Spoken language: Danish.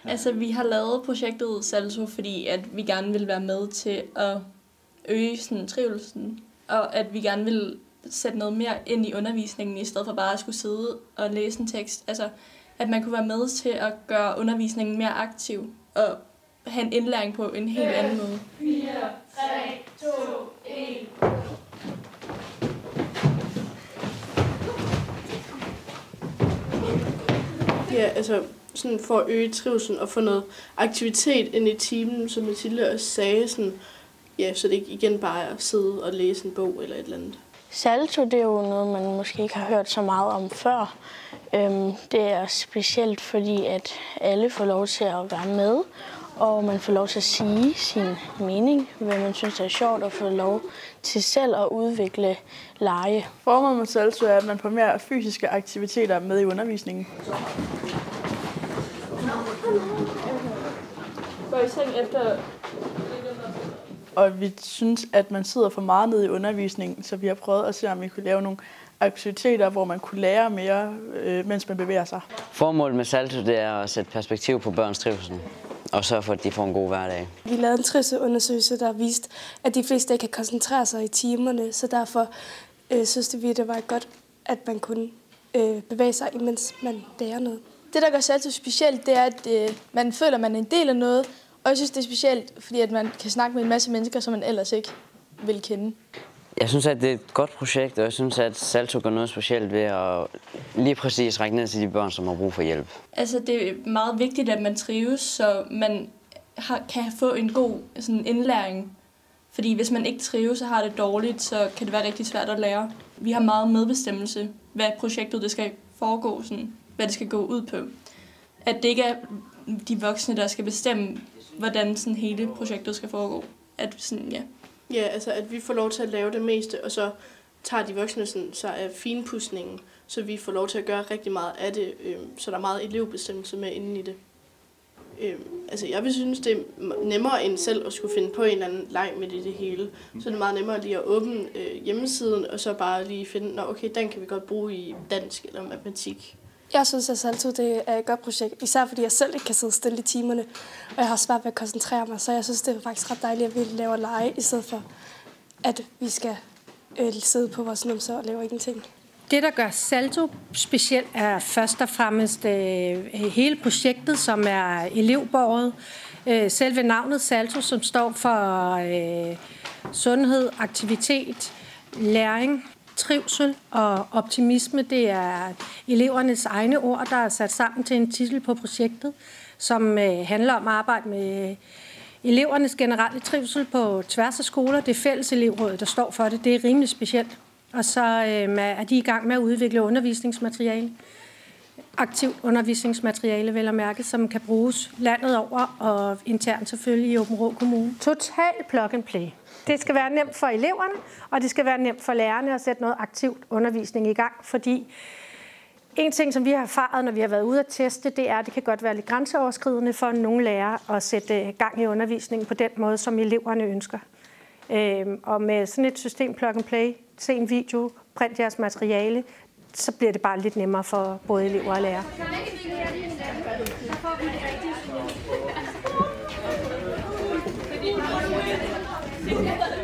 Altså, vi har lavet projektet Salto, fordi at vi gerne vil være med til at øge sådan, trivelsen, og at vi gerne vil sætte noget mere ind i undervisningen, i stedet for bare at skulle sidde og læse en tekst. Altså, at man kunne være med til at gøre undervisningen mere aktiv og have en indlæring på en helt anden måde. 4, 3, 2, 1. Ja, altså sådan for at øge trivslen og få noget aktivitet ind i timen, som Mathilde også sagde, sådan, ja, så det ikke igen bare er at sidde og læse en bog eller et eller andet. Salto, det er jo noget, man måske ikke har hørt så meget om før. Det er specielt, fordi at alle får lov til at være med, og man får lov til at sige sin mening, hvad man synes er sjovt, og få lov til selv at udvikle lege. Formålet med Salto er, at man får mere fysiske aktiviteter med i undervisningen. Går I seng efter? Og vi synes, at man sidder for meget ned i undervisningen, så vi har prøvet at se, om vi kunne lave nogle aktiviteter, hvor man kunne lære mere, mens man bevæger sig. Formålet med Salto, det er at sætte perspektiv på børns trivsel, og sørge for, at de får en god hverdag. Vi lavede en trivselsundersøgelse, der viste, at de fleste ikke kan koncentrere sig i timerne, så derfor synes vi, det var godt, at man kunne bevæge sig, imens man lærer noget. Det, der gør Salto specielt, det er, at man føler, at man er en del af noget, og jeg synes, det er specielt, fordi at man kan snakke med en masse mennesker, som man ellers ikke vil kende. Jeg synes, at det er et godt projekt, og jeg synes, at Salto gør noget specielt ved at lige præcis række ned til de børn, som har brug for hjælp. Altså, det er meget vigtigt, at man trives, så man kan få en god sådan, indlæring. Fordi hvis man ikke trives og har det dårligt, så kan det være rigtig svært at lære. Vi har meget medbestemmelse, hvad projektet det skal foregå, sådan, hvad det skal gå ud på. At det ikke er de voksne, der skal bestemme, hvordan sådan hele projektet skal foregå. At, sådan, ja. Ja, altså at vi får lov til at lave det meste, og så tager de voksne sådan, så af finpudsningen, så vi får lov til at gøre rigtig meget af det, så der er meget elevbestemmelse med inde i det. Altså jeg vil synes, det er nemmere end selv at skulle finde på en eller anden leg med det hele. Så det er meget nemmere lige at åbne hjemmesiden, og så bare lige finde, okay, den kan vi godt bruge i dansk eller matematik. Jeg synes, at Salto det er et godt projekt, især fordi jeg selv ikke kan sidde stille i timerne, og jeg har svært ved at koncentrere mig, så jeg synes, det er faktisk ret dejligt, at vi laver lege, i stedet for, at vi skal sidde på vores numser og lave ingenting. Det, der gør Salto specielt, er først og fremmest hele projektet, som er elevbåret. Selve navnet Salto, som står for sundhed, aktivitet, læring, trivsel og optimisme, det er elevernes egne ord, der er sat sammen til en titel på projektet, som handler om at arbejde med elevernes generelle trivsel på tværs af skoler. Det er fælleselevrådet, der står for det. Det er rimelig specielt. Og så er de i gang med at udvikle undervisningsmateriale. Aktivt undervisningsmateriale, vel at mærke, som kan bruges landet over og internt selvfølgelig i Aabenraa Kommune. Total plug and play. Det skal være nemt for eleverne, og det skal være nemt for lærerne at sætte noget aktivt undervisning i gang, fordi en ting, som vi har erfaret, når vi har været ude at teste, det er, at det kan godt være lidt grænseoverskridende for nogle lærere at sætte gang i undervisningen på den måde, som eleverne ønsker. Og med sådan et system plug and play, se en video, print jeres materiale, så bliver det bare lidt nemmere for både elever og lærere. Thank you.